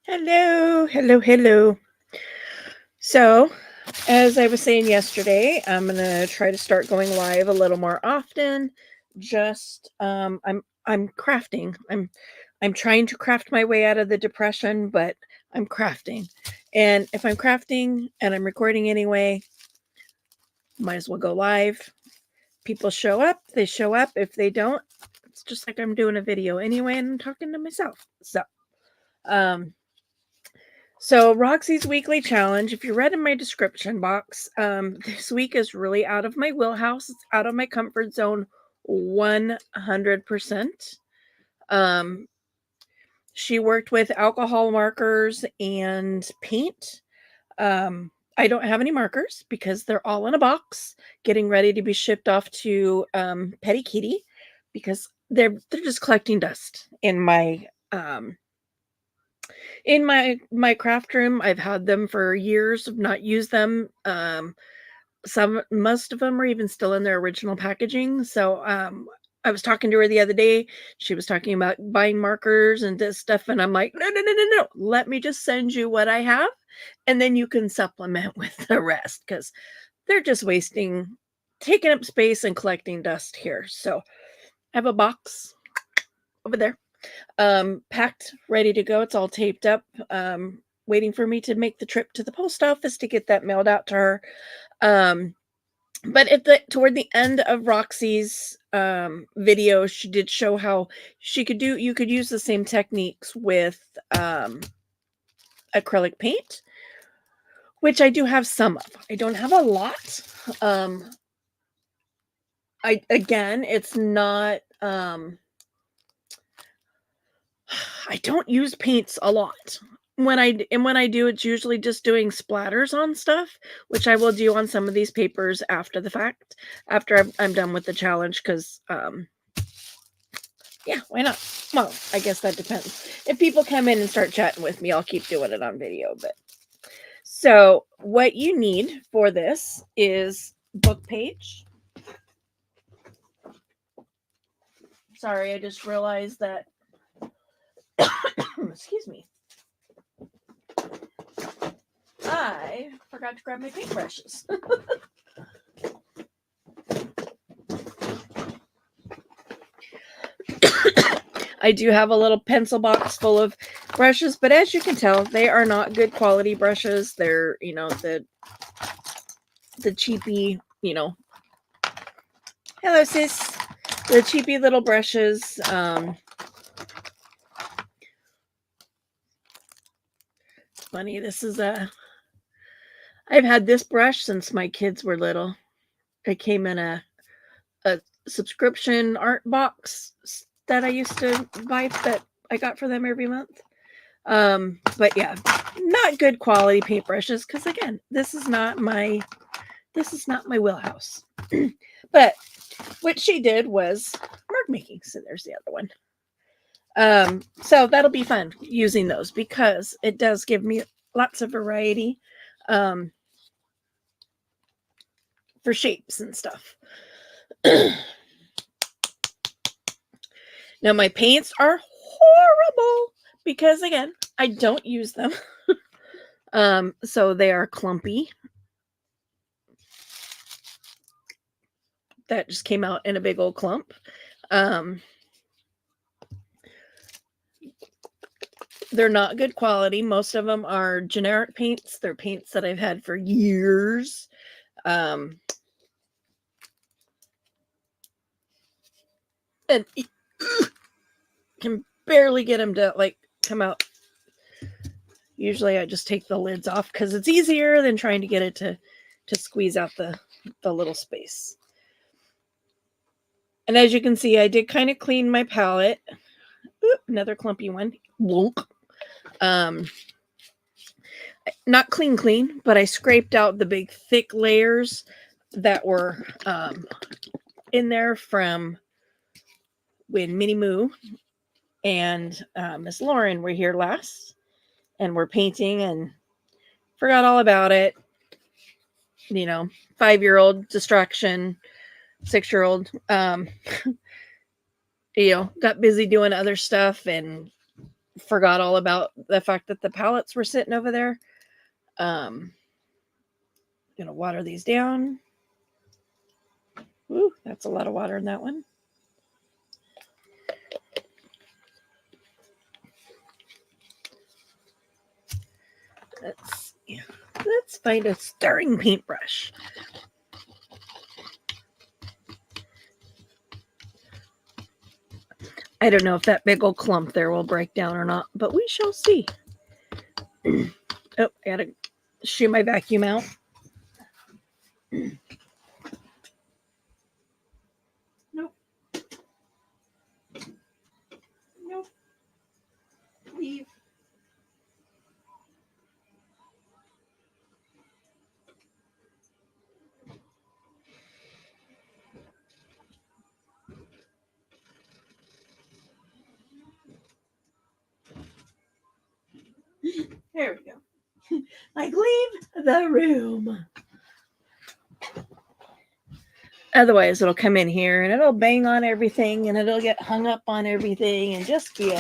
Hello, hello, hello. So, as I was saying yesterday, I'm gonna try to start going live a little more often. Just I'm crafting. I'm trying to craft my way out of the depression, but I'm crafting. And if I'm crafting and I'm recording anyway, might as well go live. People show up, they show up. If they don't, it's just like I'm doing a video anyway and I'm talking to myself. Um So, Roxy's weekly challenge, if you read in my description box, this week is really out of my wheelhouse. It's out of my comfort zone 100%. Um, she worked with alcohol markers and paint. I don't have any markers because they're all in a box getting ready to be shipped off to Petty Kitty because they're just collecting dust um in my craft room. I've had them for years, I've not used them. Most of them are even still in their original packaging. So I was talking to her the other day. She was talking about buying markers and this stuff, and I'm like, no, no, no, no, no. Let me just send you what I have, and then you can supplement with the rest because they're just taking up space and collecting dust here. So I have a box over there, packed, ready to go. It's all taped up, waiting for me to make the trip to the post office to get that mailed out to her. Um, but toward the end of Roxy's video, she did show how you could use the same techniques with um acrylic paint, which I do have some of. I don't have a lot. Um it's not I don't use paints a lot. When I do, it's usually just doing splatters on stuff, which I will do on some of these papers after the fact, after I'm done with the challenge. Because yeah, why not? Well, I guess that depends. If people come in and start chatting with me, I'll keep doing it on video. But so what you need for this is book page. Sorry, I just realized that. Excuse me. I forgot to grab my paintbrushes. I do have a little pencil box full of brushes, but as you can tell, they are not good quality brushes. They're, the cheapy, hello sis, the cheapy little brushes. Funny, I've had this brush since my kids were little. It came in a subscription art box that I used to buy that I got for them every month. But yeah, not good quality paintbrushes because again, this is not my wheelhouse. But what she did was mark making. So there's the other one. So that'll be fun using those because it does give me lots of variety for shapes and stuff. Now my paints are horrible because again, I don't use them. So they are clumpy. That just came out in a big old clump. They're not good quality. Most of them are generic paints. They're paints that I've had for years. And can barely get them to come out. Usually I just take the lids off because it's easier than trying to get it to squeeze out the little space. And as you can see, I did kind of clean my palette. Ooh, another clumpy one. Not clean, but I scraped out the big thick layers that were in there from when Minnie Moo and Miss Lauren were here last and were painting and forgot all about it. 5-year-old distraction, 6-year-old, got busy doing other stuff and forgot all about the fact that the pallets were sitting over there. Um, gonna water these down. Ooh, that's a lot of water in that one. Let's find a stirring paintbrush. I don't know if that big old clump there will break down or not, but we shall see. Oh, I gotta shoot my vacuum out. Nope. Nope. Leave. There we go. Like, leave the room. Otherwise, it'll come in here and it'll bang on everything and it'll get hung up on everything and just be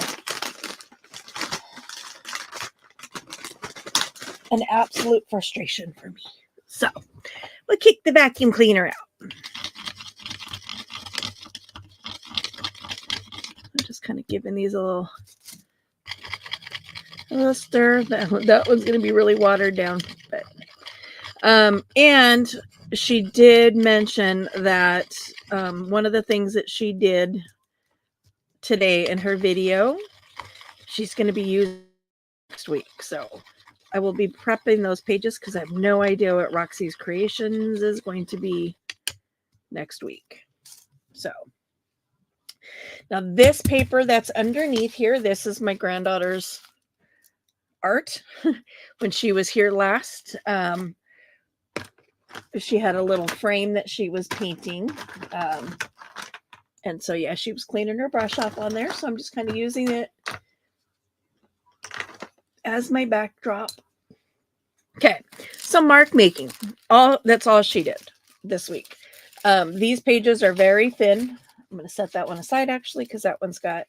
an absolute frustration for me. So, we'll kick the vacuum cleaner out. I'm just kind of giving these a little stir. That one's going to be really watered down. But, and she did mention that one of the things that she did today in her video, she's going to be using next week. So I will be prepping those pages because I have no idea what Roxy's Creations is going to be next week. So now this paper that's underneath here, this is my granddaughter's art when she was here last. She had a little frame that she was painting. And so, yeah, she was cleaning her brush off on there. So I'm just kind of using it as my backdrop. Okay, so mark making. That's all she did this week. These pages are very thin. I'm going to set that one aside, actually, because that one's got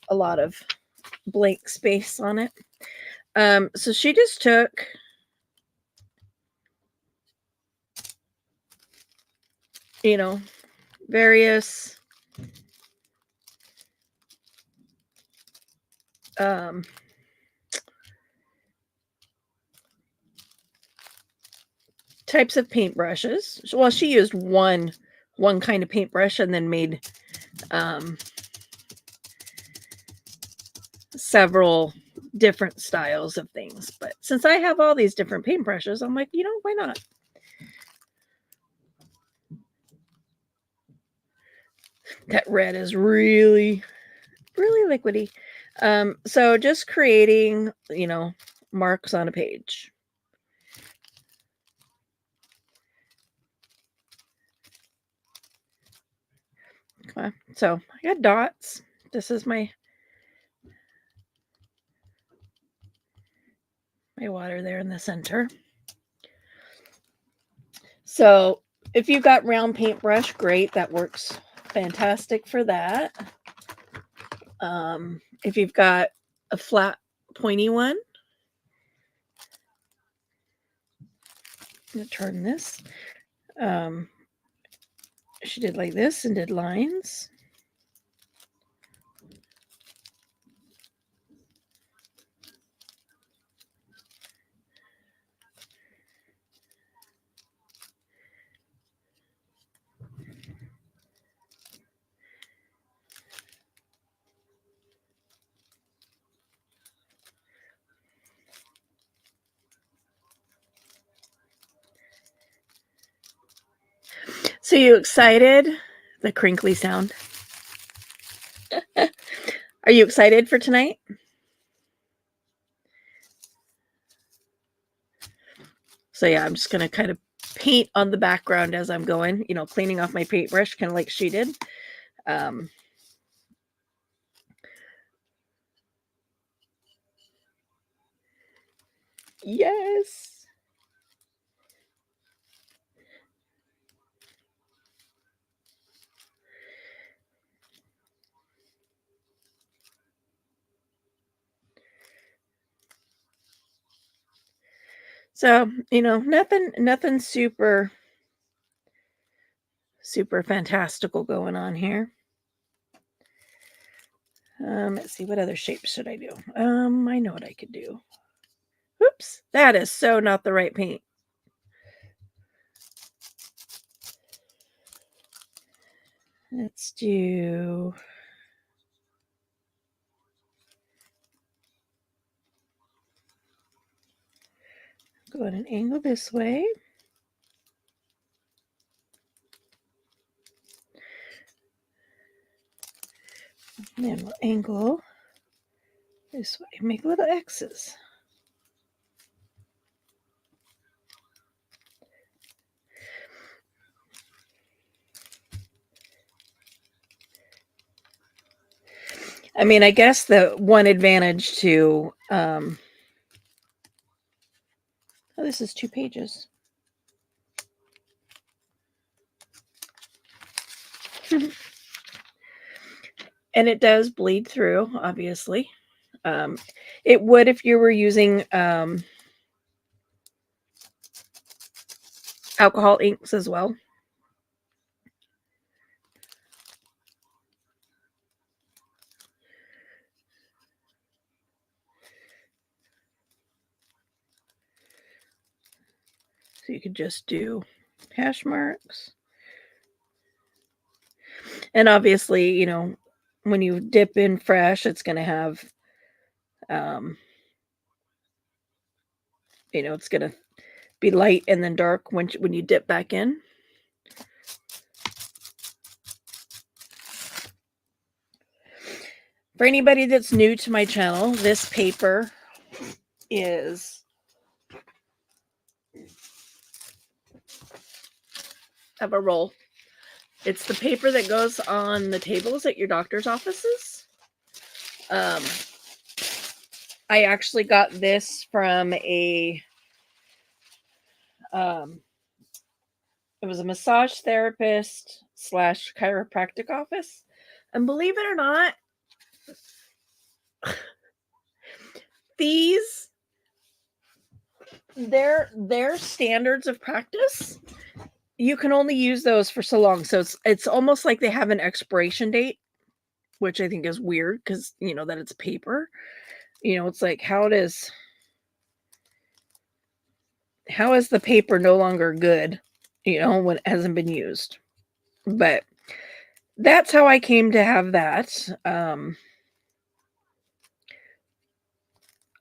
a lot of blank space on it. So she just took various types of paintbrushes. Well, she used one kind of paintbrush and then made several different styles of things. But since I have all these different paintbrushes, I'm like, why not? That red is really, really liquidy. So just creating, marks on a page. Okay, so I got dots. This is my water there in the center. So if you've got round paintbrush, great. That works fantastic for that. If you've got a flat, pointy one, I'm going to turn this. She did like this and did lines. So you excited? The crinkly sound. Are you excited for tonight? So yeah, I'm just going to kind of paint on the background as I'm going, cleaning off my paintbrush, kind of like she did. Yes. So, nothing super fantastical going on here. Let's see, what other shapes should I do? I know what I could do. Oops, that is so not the right paint. Let's do go at an angle this way. And then we'll angle this way. Make little X's. I mean, I guess the one advantage to oh, this is 2 pages. And it does bleed through, obviously. It would if you were using alcohol inks as well. So you could just do hash marks. And obviously, when you dip in fresh, it's going to have, it's going to be light and then dark when you dip back in. For anybody that's new to my channel, this paper is of a roll. It's the paper that goes on the tables at your doctor's offices. I actually got this from it was a massage therapist / chiropractic office. And believe it or not, these, their standards of practice, you can only use those for so long. So it's almost like they have an expiration date, which I think is weird because, that it's paper. It's like, how is the paper no longer good, when it hasn't been used? But that's how I came to have that.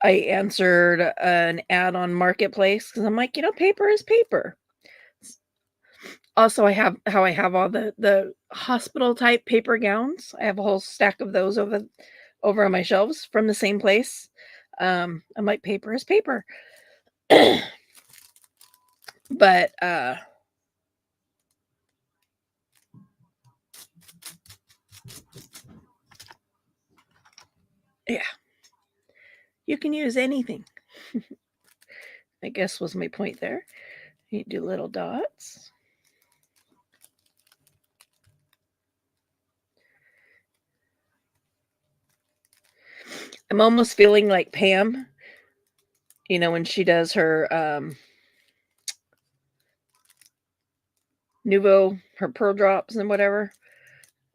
I answered an ad on Marketplace because I'm like, paper is paper. Also, I have all the hospital type paper gowns. I have a whole stack of those over on my shelves from the same place. I'm like, paper is paper. But yeah, you can use anything. I guess was my point there. You do little dots. I'm almost feeling like Pam, when she does her Nuvo, her pearl drops and whatever,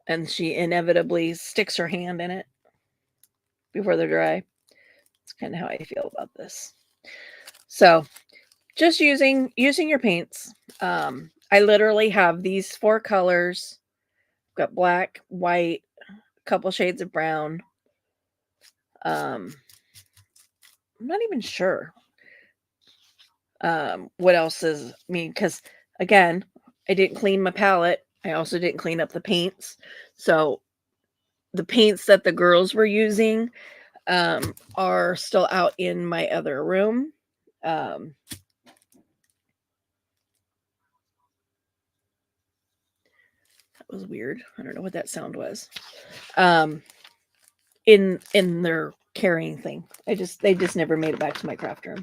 and she inevitably sticks her hand in it before they're dry. That's kind of how I feel about this. So just using your paints. I literally have these 4 colors. I've got black, white, a couple shades of brown. I'm not even sure what else is, because again, I didn't clean my palette. I also didn't clean up the paints. So the paints that the girls were using are still out in my other room. That was weird. I don't know what that sound was. In their carrying thing. They just never made it back to my craft room.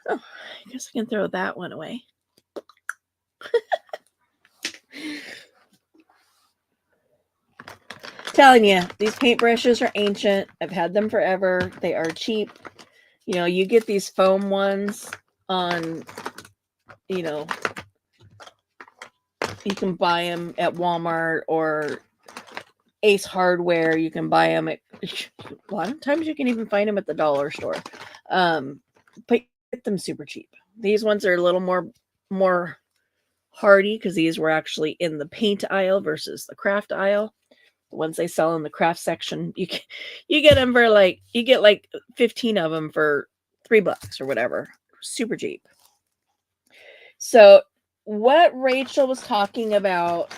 Oh, I guess I can throw that one away. Telling you, these paintbrushes are ancient. I've had them forever. They are cheap. You know, you get these foam ones on, you know, you can buy them at Walmart or Ace Hardware. You can buy them at a lot of times you can even find them at the dollar store. But get them super cheap. These ones are a little more hardy because these were actually in the paint aisle versus the craft aisle. The ones they sell in the craft section, you get them for like you get like 15 of them for $3 or whatever, super cheap. So what Rachel was talking about,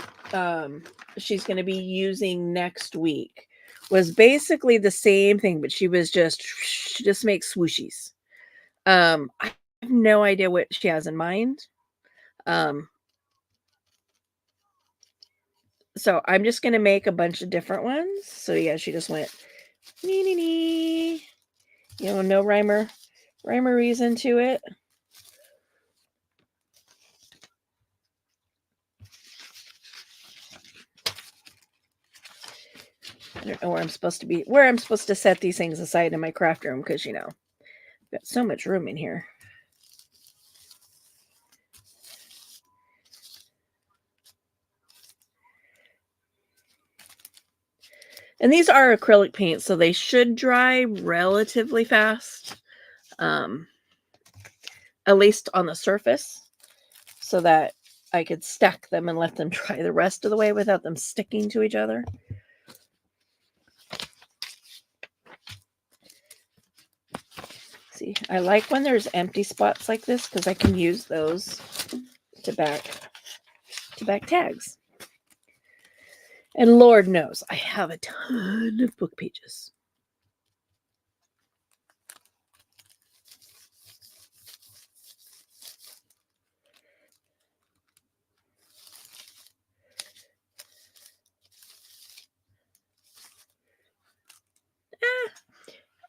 she's going to be using next week was basically the same thing, but she just makes swooshies. I have no idea what she has in mind. So I'm just going to make a bunch of different ones. So yeah, she just went, nee, nee, nee. You know, no rhyme or reason to it. I don't know where I'm supposed to set these things aside in my craft room because, you know, I've got so much room in here. And these are acrylic paints, so they should dry relatively fast, at least on the surface, so that I could stack them and let them dry the rest of the way without them sticking to each other. See, I like when there's empty spots like this because I can use those to back tags. And Lord knows, I have a ton of book pages.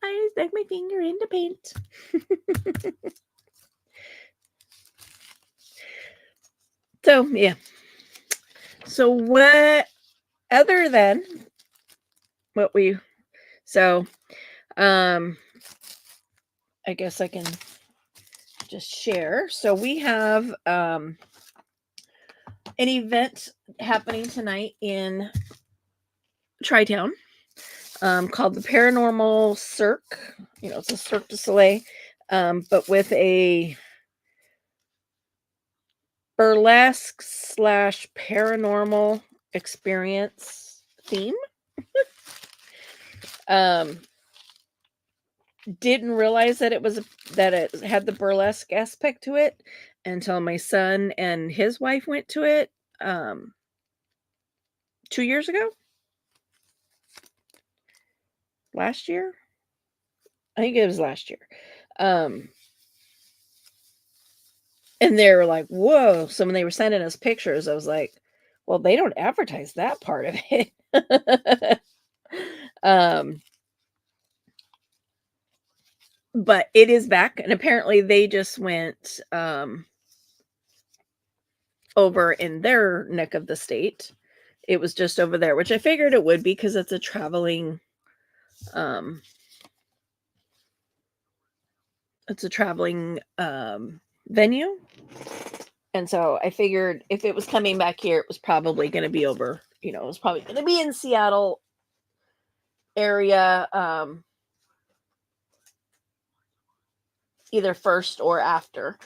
I stuck my finger in the paint. So, yeah. So, what other than what we, so, I guess I can just share. So, we have an event happening tonight in Tri-Town called the Paranormal Cirque. You know, it's a Cirque du Soleil, but with a burlesque / paranormal experience theme. Didn't realize that it had the burlesque aspect to it until my son and his wife went to it 2 years ago. Last year? I think it was last year. And they were like, "Whoa." So when they were sending us pictures, I was like, "Well, they don't advertise that part of it." But it is back, and apparently they just went over in their neck of the state. It was just over there, which I figured it would be because it's a traveling venue. And so I figured if it was coming back here, it was probably going to be over, you know, it was probably going to be in Seattle area, either first or after.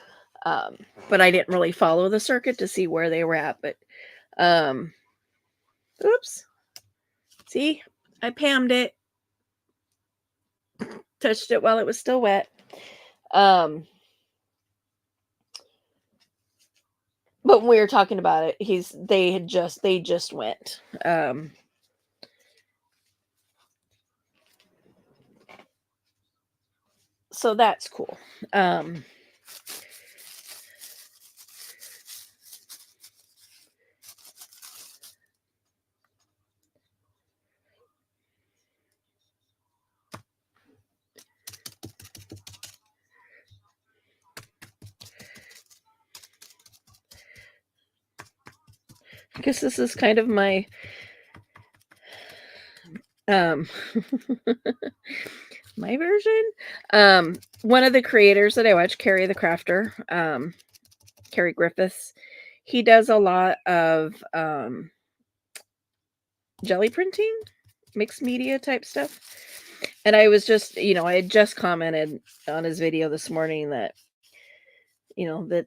But I didn't really follow the circuit to see where they were at. But, oops. See, I pammed it, touched it while it was still wet. But when we were talking about it, they just went. So that's cool. I guess this is kind of my My version? One of the creators that I watch, Carrie the Crafter, Carrie Griffiths, he does a lot of jelly printing, mixed media type stuff. And I was just, I had just commented on his video this morning that, that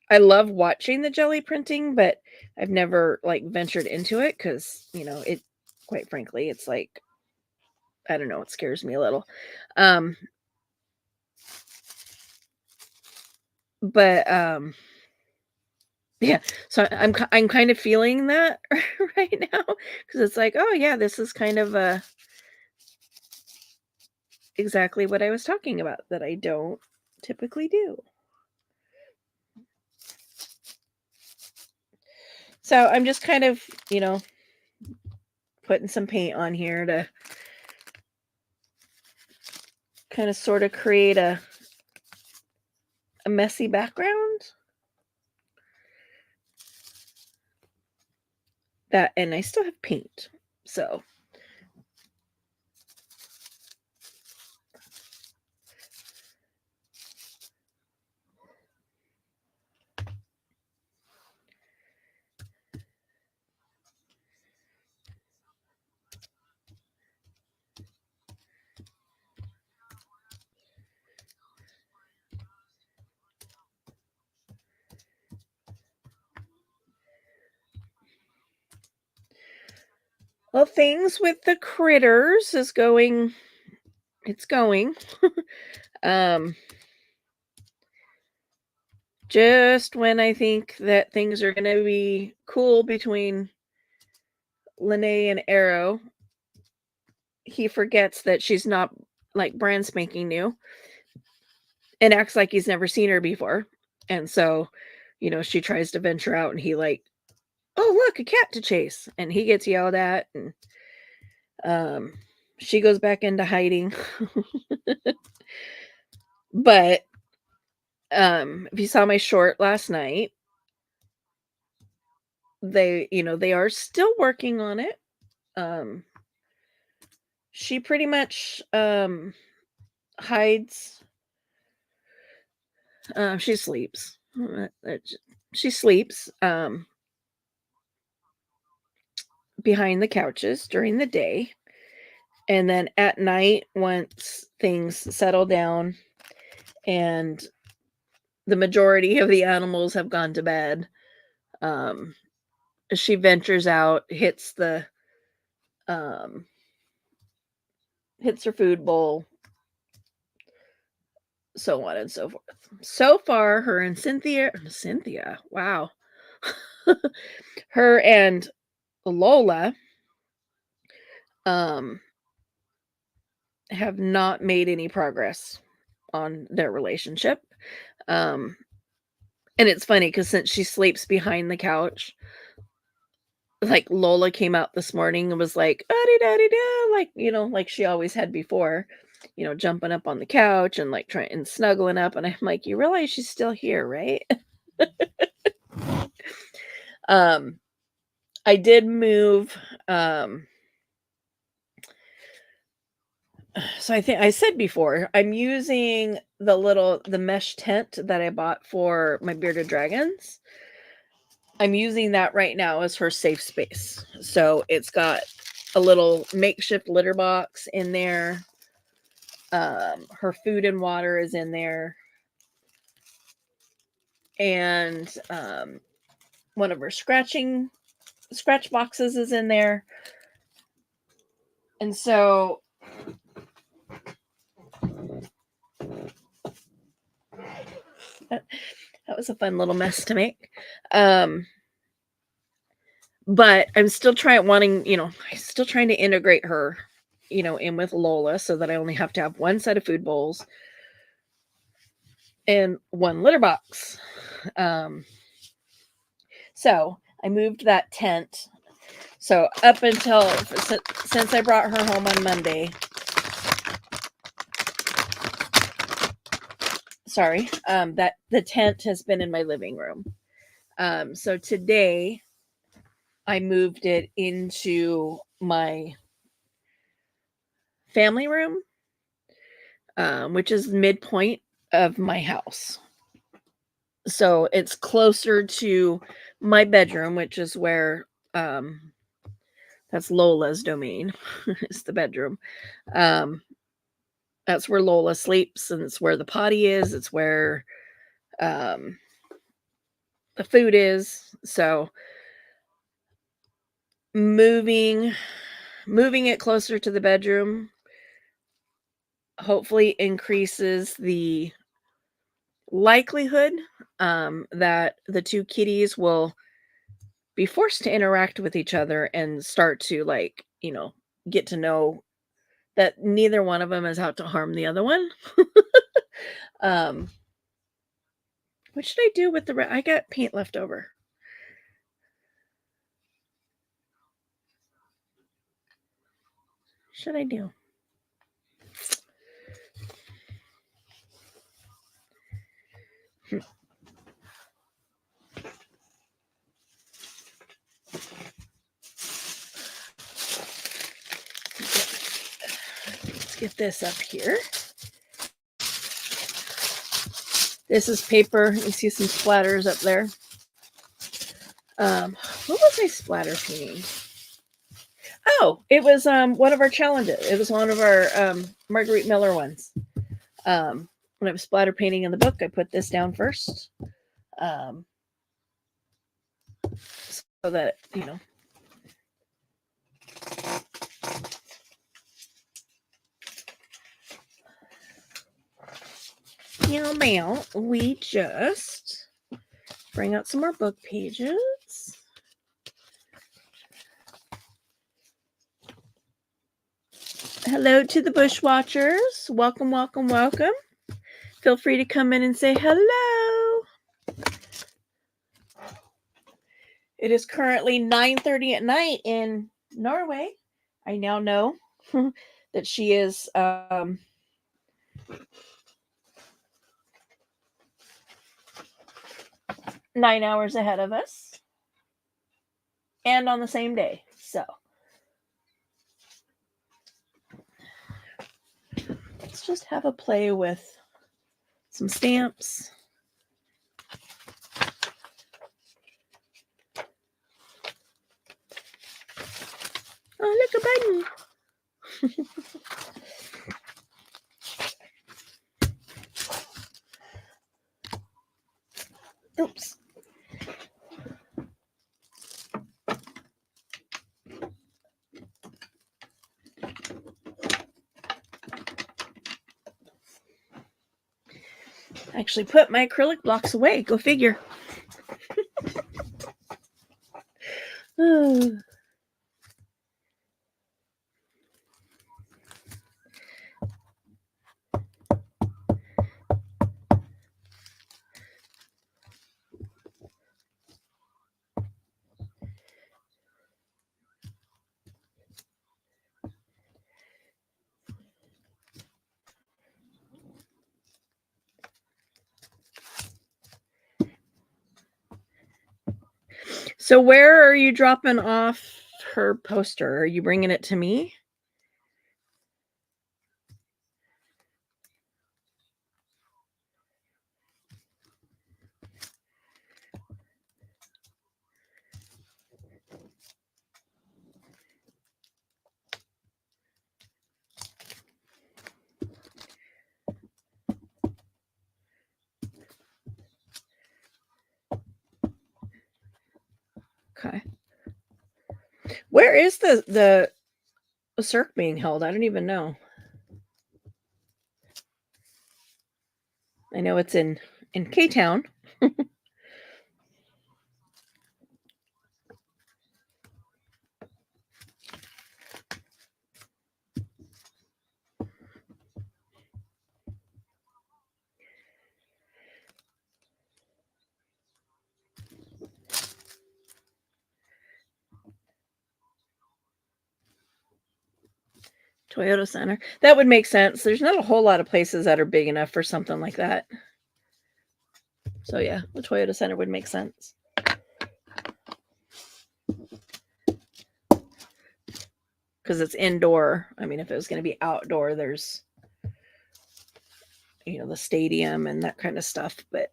I love watching the jelly printing, but I've never like ventured into it because, it, quite frankly, it's like, I don't know, it scares me a little. But yeah, so I'm kind of feeling that right now because it's like, oh yeah, this is kind of exactly what I was talking about that I don't typically do. So I'm just kind of, putting some paint on here to kind of sort of create a messy background. That, and I still have paint. So well, things with the critters is going, it's going. um just when I think that things are going to be cool between Lene and Arrow, he forgets that she's not like brand spanking new and acts like he's never seen her before. And so, she tries to venture out and he like, oh, look, a cat to chase. And he gets yelled at and she goes back into hiding. But if you saw my short last night, they are still working on it. She pretty much hides. She sleeps. She sleeps behind the couches during the day, and then at night, once things settle down and the majority of the animals have gone to bed, she ventures out, um, hits her food bowl, so on and so forth. So far, her and Cynthia, wow, her and Lola, um, have not made any progress on their relationship. Um, and it's funny because since she sleeps behind the couch, like Lola came out this morning and was like, "Ah-dee-da-dee-da," like, like she always had before, jumping up on the couch and like trying and snuggling up. And I'm like, you realize she's still here, right? um, I did move. So I think I said before, I'm using the mesh tent that I bought for my bearded dragons. I'm using that right now as her safe space. So it's got a little makeshift litter box in there. Her food and water is in there. And one of her scratch boxes is in there. And so that was a fun little mess to make. But I'm still trying to integrate her, in with Lola so that I only have to have one set of food bowls and one litter box. So I moved that tent. So up until since I brought her home on Monday, that the tent has been in my living room. So today I moved it into my family room, which is midpoint of my house. So it's closer to my bedroom, which is where that's Lola's domain. It's the bedroom. Um, that's where Lola sleeps, and it's where the potty is. It's where um, the food is. So moving moving it closer to the bedroom hopefully increases the likelihood that the two kitties will be forced to interact with each other and start to, like, get to know that neither one of them is out to harm the other one. um what should I do with I got paint left over. What should I do? Let's get this up here. This is paper. You see some splatters up there. What was I splatter painting? Oh, it was one of our challenges. It was one of our Marguerite Miller ones. When I was splatter painting in the book, I put this down first. So that, we just bring out some more book pages. Hello to the Bushwatchers. Welcome, welcome, welcome. Feel free to come in and say hello. It is currently 9:30 at night in Norway. I now know that she is 9 hours ahead of us and on the same day. So let's just have a play with some stamps. Oh, look, a bunny. Oops. Actually put my acrylic blocks away. Go figure. So where are you dropping off her poster? Are you bringing it to me? Okay. Where is the circ being held? I don't even know. I know it's in K-Town. Toyota Center. That would make sense. There's not a whole lot of places that are big enough for something like that. So yeah, the Toyota Center would make sense. because it's indoor. I mean, if it was going to be outdoor, there's, the stadium and that kind of stuff. But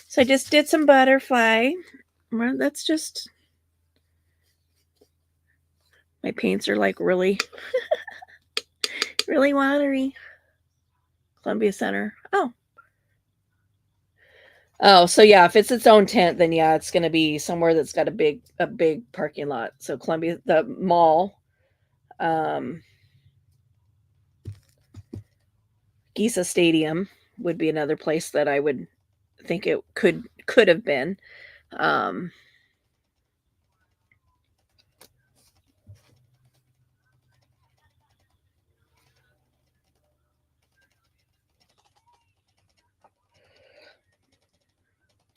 so I just did some butterfly. That's just, my paints are like really, really watery. Columbia Center. Oh, so yeah, if it's its own tent, then yeah, it's going to be somewhere that's got a big parking lot. So Columbia, the mall, um, Giza Stadium would be another place that I would think it could have been. Um,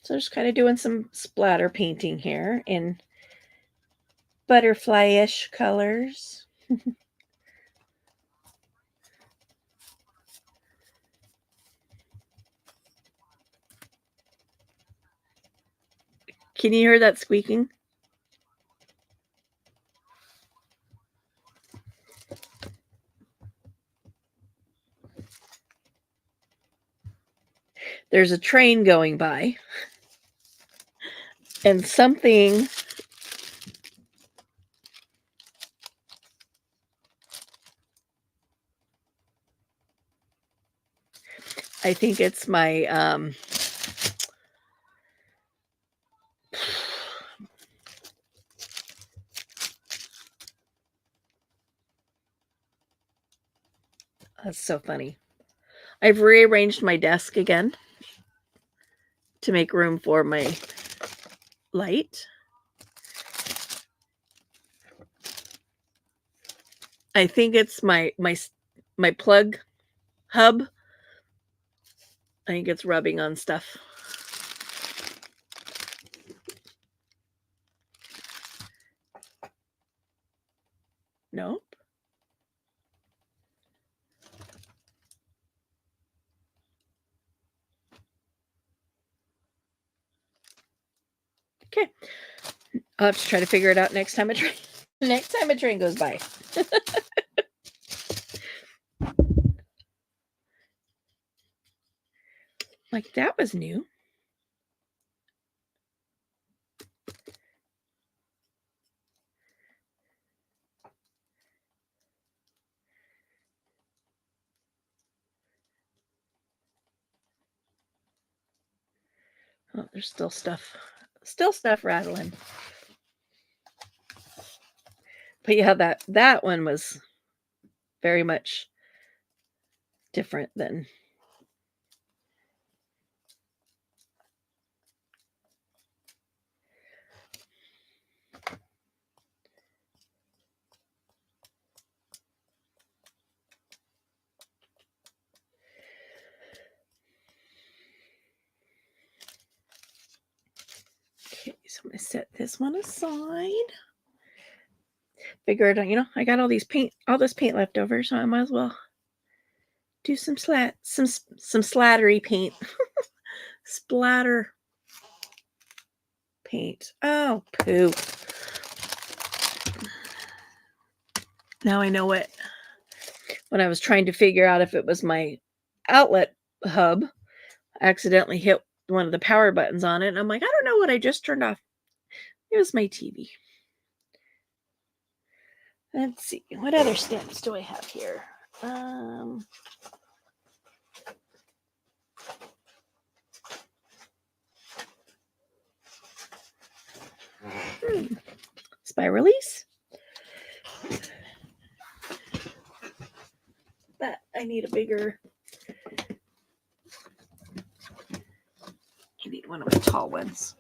so just kind of doing some splatter painting here in butterfly-ish colors. Can you hear that squeaking? There's a train going by. And something I think it's my that's so funny. I've rearranged my desk again to make room for my light. I think it's my plug hub. I think it's rubbing on stuff. Nope. Okay. I'll have to try to figure it out next time a train goes by. Like, that was new. Oh, there's still stuff rattling. But yeah, that one was very much different than okay, so I'm gonna set this one aside. Figured, I got all this paint left over, so I might as well do some slattery paint. Splatter paint. Oh, poo. Now I know it. When I was trying to figure out if it was my outlet hub, I accidentally hit one of the power buttons on it, and I'm like, I don't know what I just turned off. It was my TV. Let's see. What other stamps do I have here? Spiralies. But I need a bigger. I need one of my tall ones.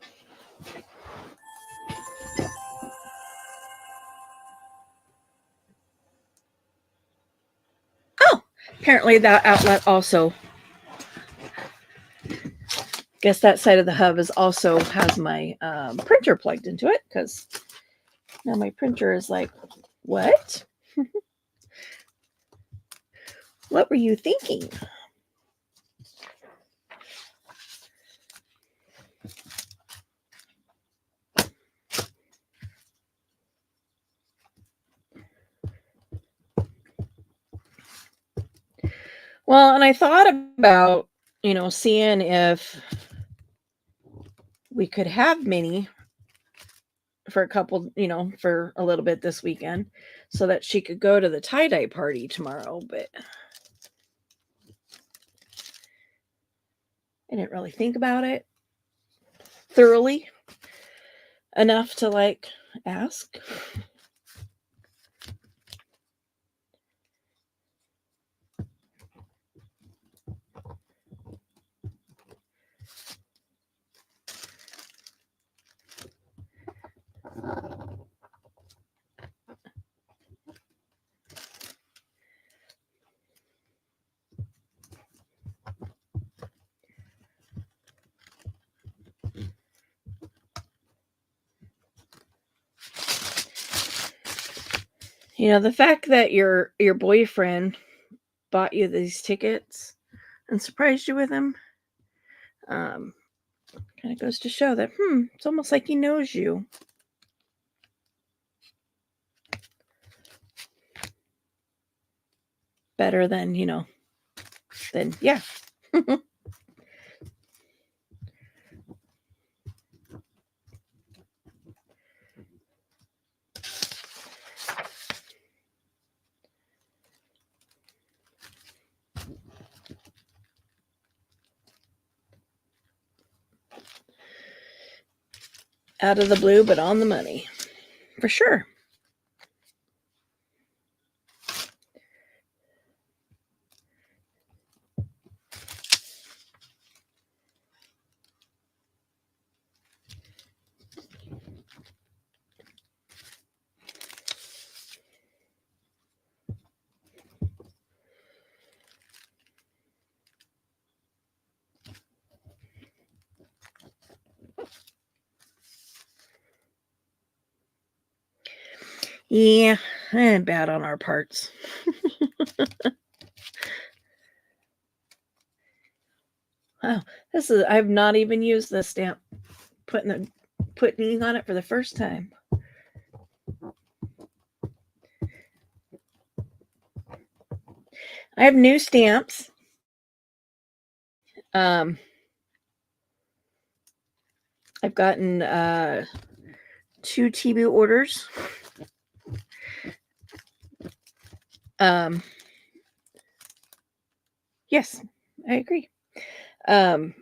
Oh, apparently that outlet also. Guess that side of the hub also has my printer plugged into it, because now my printer is like, what? What were you thinking? Well, and I thought about, seeing if we could have Minnie for for a little bit this weekend so that she could go to the tie-dye party tomorrow, but I didn't really think about it thoroughly enough to ask. The fact that your boyfriend bought you these tickets and surprised you with them, um, kind of goes to show that it's almost like he knows you better than yeah. Out of the blue, but on the money, for sure. Yeah, bad on our parts. Wow, I've not even used this stamp. Putting ink on it for the first time. I have new stamps. I've gotten 2 Temu orders. Yes, I agree. And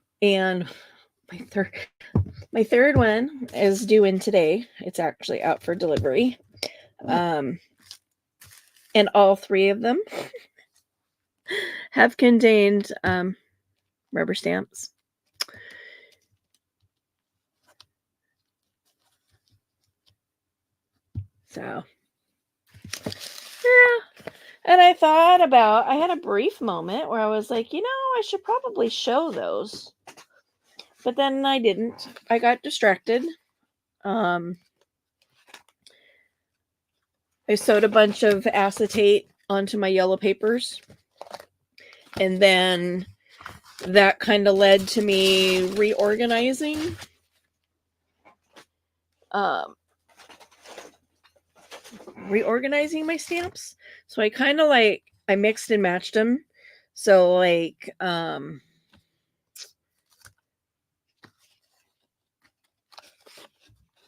my third one is due in today. It's actually out for delivery. And all 3 of them have contained rubber stamps. So, yeah. And I had a brief moment where I was like, I should probably show those. But then I didn't. I got distracted. I sewed a bunch of acetate onto my yellow papers. And then that kind of led to me reorganizing my stamps. So I kind of I mixed and matched them. So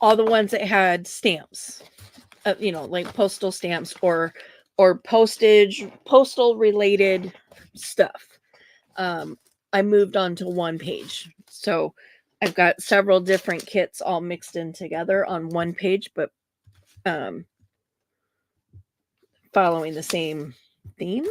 all the ones that had stamps, like postal stamps or postal related stuff. I moved on to one page. So I've got several different kits all mixed in together on one page, but following the same theme.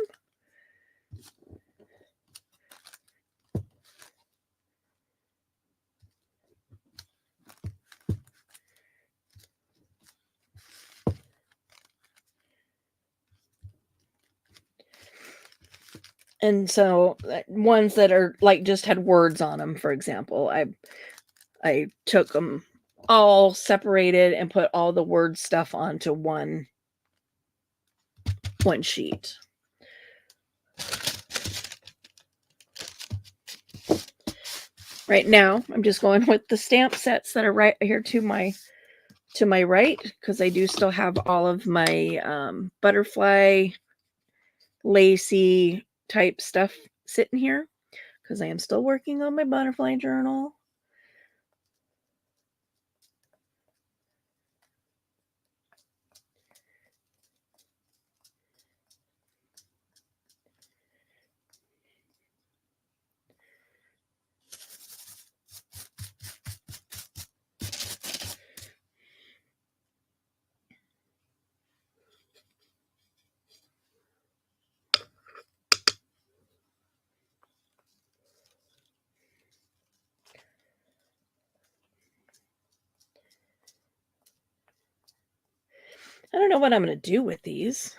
And so ones that are just had words on them, for example, I took them all separated and put all the word stuff onto one sheet. Right now, I'm just going with the stamp sets that are right here to my right, because I do still have all of my butterfly, lacy, type stuff sitting here because I am still working on my butterfly journal. I don't know what I'm going to do with these.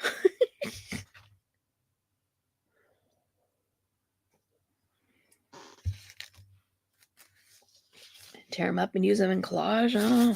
Tear them up and use them in collage. I don't know.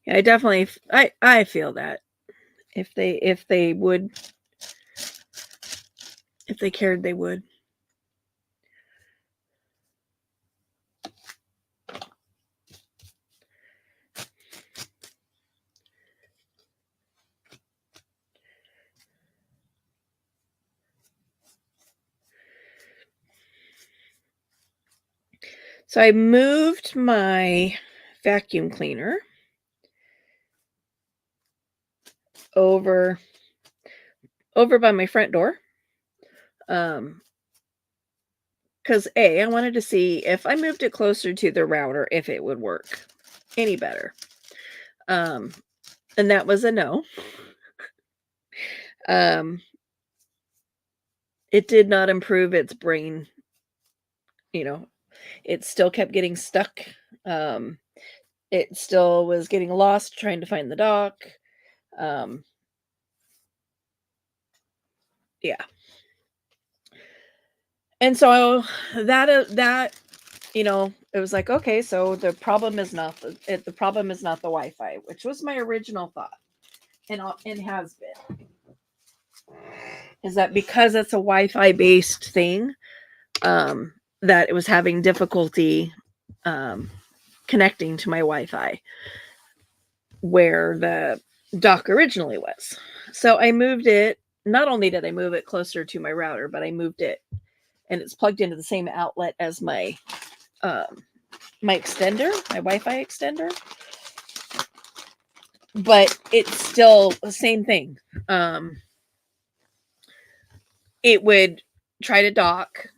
Yeah, I definitely I feel that if they would, if they cared, they would. So I moved my vacuum cleaner over by my front door. Because I wanted to see if I moved it closer to the router, if it would work any better. And that was a no. It did not improve its brain. It still kept getting stuck. It still was getting lost trying to find the dock. Yeah. And so that it was like, okay, so the problem is not the problem is not the Wi-Fi, which was my original thought, and has been, is that because it's a Wi-Fi based thing, that it was having difficulty connecting to my Wi-Fi where the dock originally was. So I moved it. Not only did I move it closer to my router, but I moved it, and it's plugged into the same outlet as my extender, my Wi-Fi extender. But it's still the same thing. It would try to dock,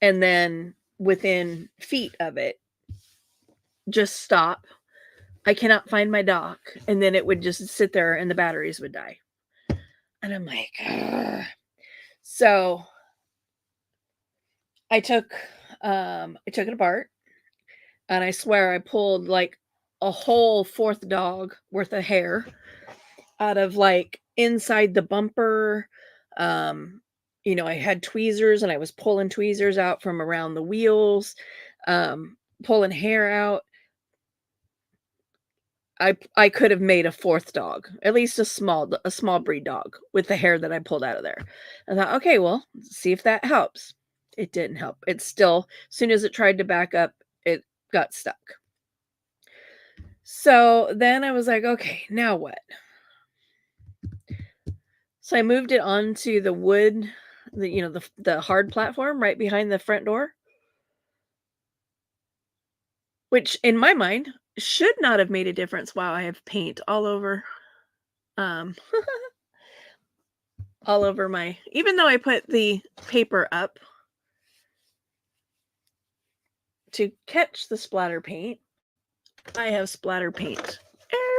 and then within feet of it, just stop. I cannot find my dock, and then it would just sit there, and the batteries would die. And I'm like, ugh. So I took it apart, and I swear I pulled like a whole fourth dog worth of hair out of like inside the bumper. I had tweezers, and I was pulling tweezers out from around the wheels, pulling hair out. I could have made a fourth dog, at least a small breed dog with the hair that I pulled out of there. I thought, okay, well, see if that helps. It didn't help. It's still, as soon as it tried to back up, it got stuck. So then I was like, okay, now what? So I moved it onto the wood, the hard platform right behind the front door, which in my mind should not have made a difference. Wow, I have paint all over, um, all over my. Even though I put the paper up to catch the splatter paint, I have splatter paint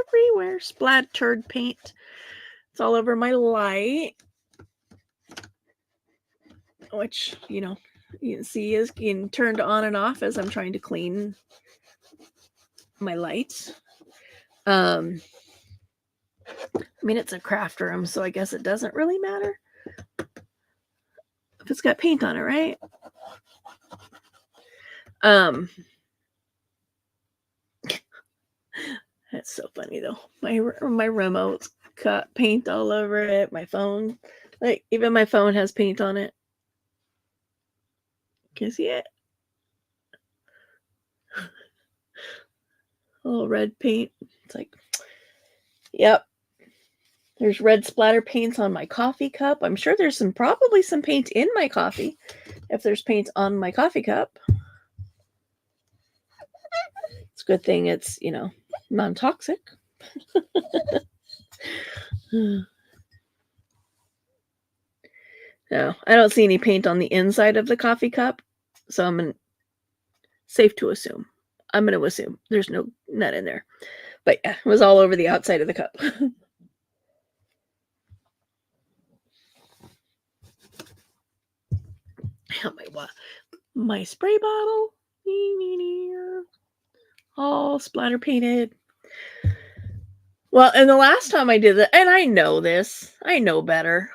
everywhere. Splattered paint. It's all over my light, which, you can see is getting turned on and off as I'm trying to clean my lights. I mean, it's a craft room, so I guess it doesn't really matter if it's got paint on it, right? That's so funny though. My remote's got paint all over it. My phone, like even my phone has paint on it. Can you see it? A little red paint. It's like, yep. There's red splatter paints on my coffee cup. I'm sure there's probably some paint in my coffee if there's paint on my coffee cup. It's a good thing it's, non-toxic. No, I don't see any paint on the inside of the coffee cup, so safe to assume. I'm going to assume there's none in there. But yeah, it was all over the outside of the cup. My spray bottle. All splatter painted. Well, and the last time I did that, and I know this, I know better.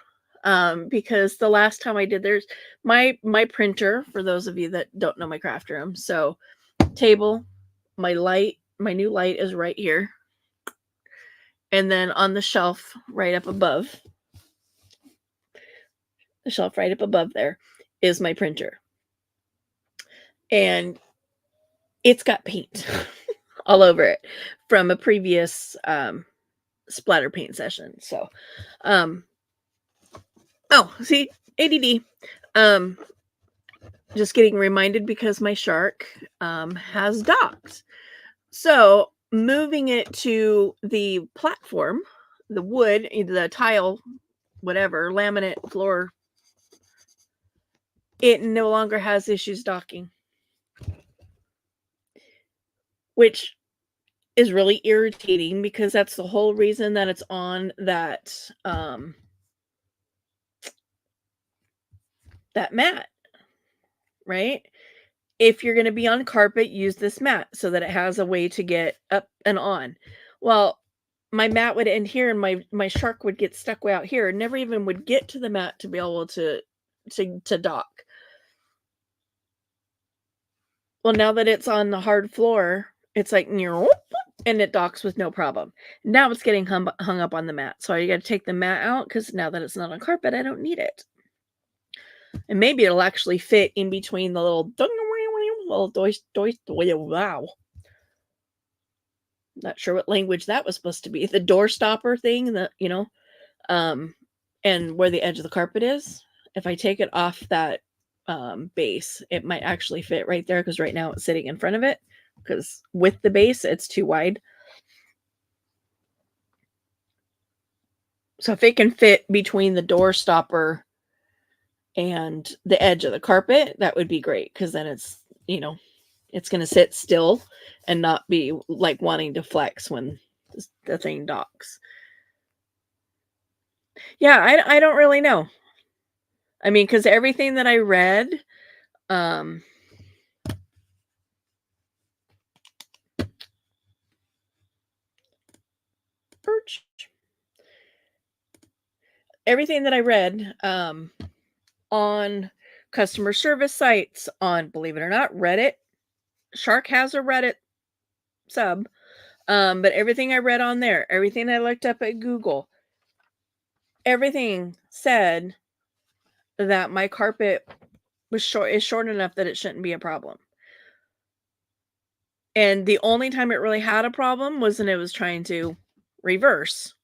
Because the last time I did there's my printer, for those of you that don't know my craft room. So table, my new light is right here. And then on the shelf right up above, there is my printer. And it's got paint all over it from a previous splatter paint session. So, see, ADD. Just getting reminded because my shark has docked. So moving it to the platform, the wood, the tile, whatever, laminate floor, it no longer has issues docking, which is really irritating because that's the whole reason that it's on that that mat, right? If you're going to be on carpet, use this mat so that it has a way to get up and on. Well, my mat would end here and my shark would get stuck way out here and never even would get to the mat to be able to dock. Well, now that it's on the hard floor, it's like, and it docks with no problem. Now it's getting hung up on the mat. So I got to take the mat out because now that it's not on carpet, I don't need it. And maybe it'll actually fit in between the little wow. Not sure what language that was supposed to be. The door stopper thing, and where the edge of the carpet is. If I take it off that base, it might actually fit right there because right now it's sitting in front of it because with the base, it's too wide. So if it can fit between the door stopper and the edge of the carpet, that would be great because then it's, it's going to sit still and not be like wanting to flex when the thing docks. Yeah, I don't really know. I mean, because everything that I read, everything that I read on customer service sites, on, believe it or not, Reddit. Shark has a Reddit sub, but everything I read on there, everything I looked up at Google, everything said that my carpet is short enough that it shouldn't be a problem. And the only time it really had a problem was when it was trying to reverse,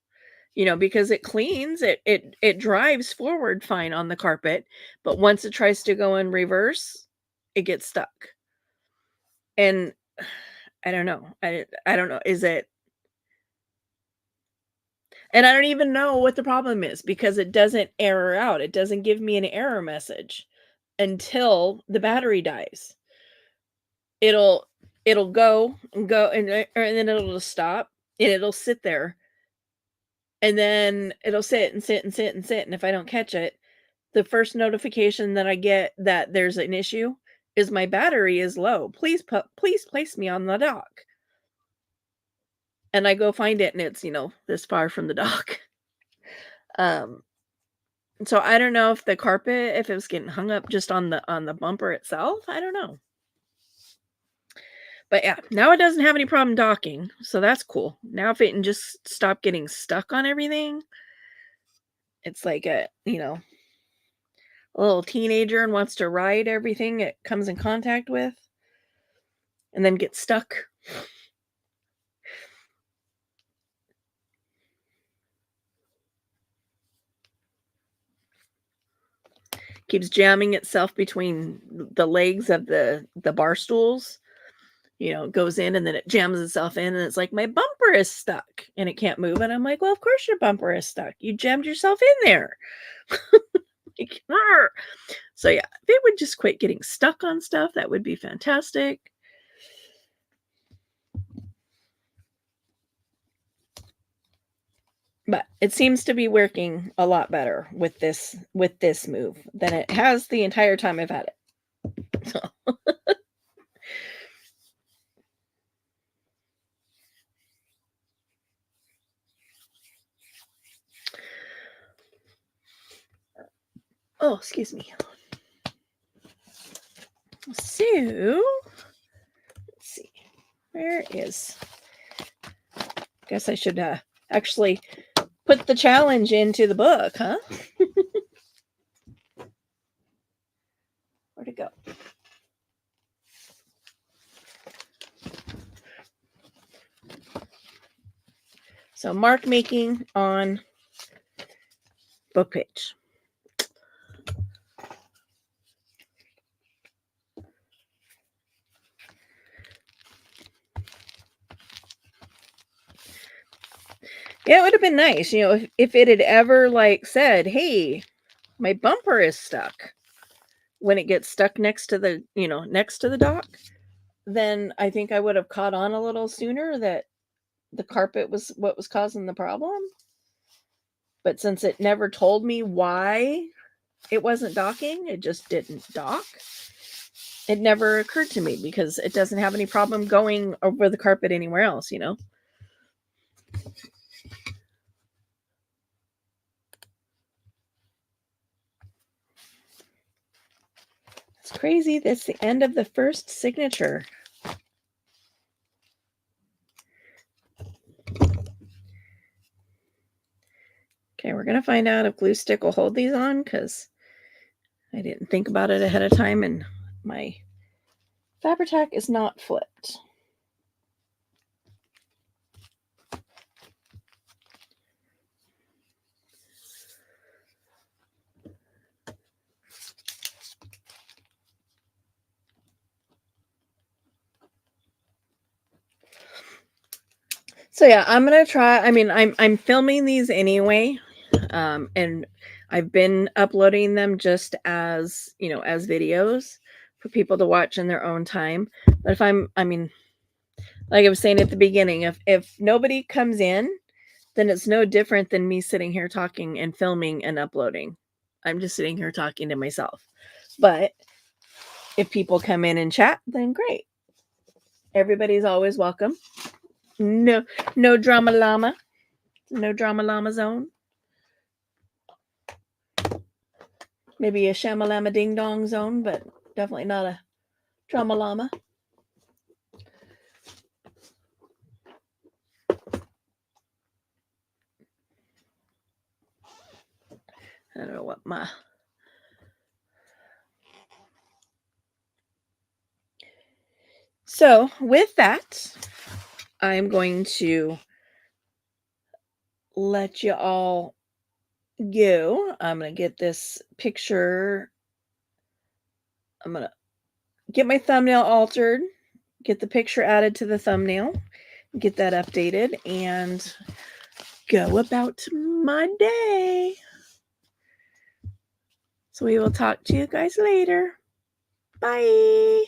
because it cleans, it drives forward fine on the carpet, but once it tries to go in reverse, it gets stuck. And I don't know. I don't know. Is it? And I don't even know what the problem is because it doesn't error out. It doesn't give me an error message until the battery dies. It'll it'll go and go, and then it'll just stop, and it'll sit there, and then it'll sit and sit and sit and sit, and if I don't catch it, the first notification that I get that there's an issue is my battery is low. Please place me on the dock. And I go find it and it's, this far from the dock. Um, so I don't know if the carpet, if it was getting hung up just on the bumper itself. I don't know. But yeah, now it doesn't have any problem docking, so that's cool. Now if it can just stop getting stuck on everything, it's like a little teenager and wants to ride everything it comes in contact with and then gets stuck. Keeps jamming itself between the legs of the bar stools. Goes in and then it jams itself in and it's like, my bumper is stuck and it can't move. And I'm like, well, of course your bumper is stuck. You jammed yourself in there. Like, "Arr." So yeah, if it would just quit getting stuck on stuff, that would be fantastic. But it seems to be working a lot better with this move than it has the entire time I've had it. So oh, excuse me. So let's see. Where is guess I should actually put the challenge into the book, huh? Where'd it go? So mark making on book page. Yeah, it would have been nice, if it had ever said, "Hey, my bumper is stuck." When it gets stuck next to the dock, then I think I would have caught on a little sooner that the carpet was what was causing the problem. But since it never told me why it wasn't docking, it just didn't dock. It never occurred to me because it doesn't have any problem going over the carpet anywhere else, It's crazy. That's the end of the first signature. Okay, we're going to find out if glue stick will hold these on because I didn't think about it ahead of time and my Fabri-Tac is not flipped. So yeah, I'm gonna try. I mean, I'm filming these anyway, and I've been uploading them just as as videos for people to watch in their own time. But I mean, like I was saying at the beginning, if nobody comes in, then it's no different than me sitting here talking and filming and uploading. I'm just sitting here talking to myself. But if people come in and chat, then great. Everybody's always welcome. No drama llama. No drama llama zone. Maybe a shamalama ding dong zone, but definitely not a drama llama. I don't know what my... So with that, I'm going to let you all go. I'm going to get this picture. I'm going to get my thumbnail altered, get the picture added to the thumbnail, get that updated, and go about my day. So we will talk to you guys later. Bye.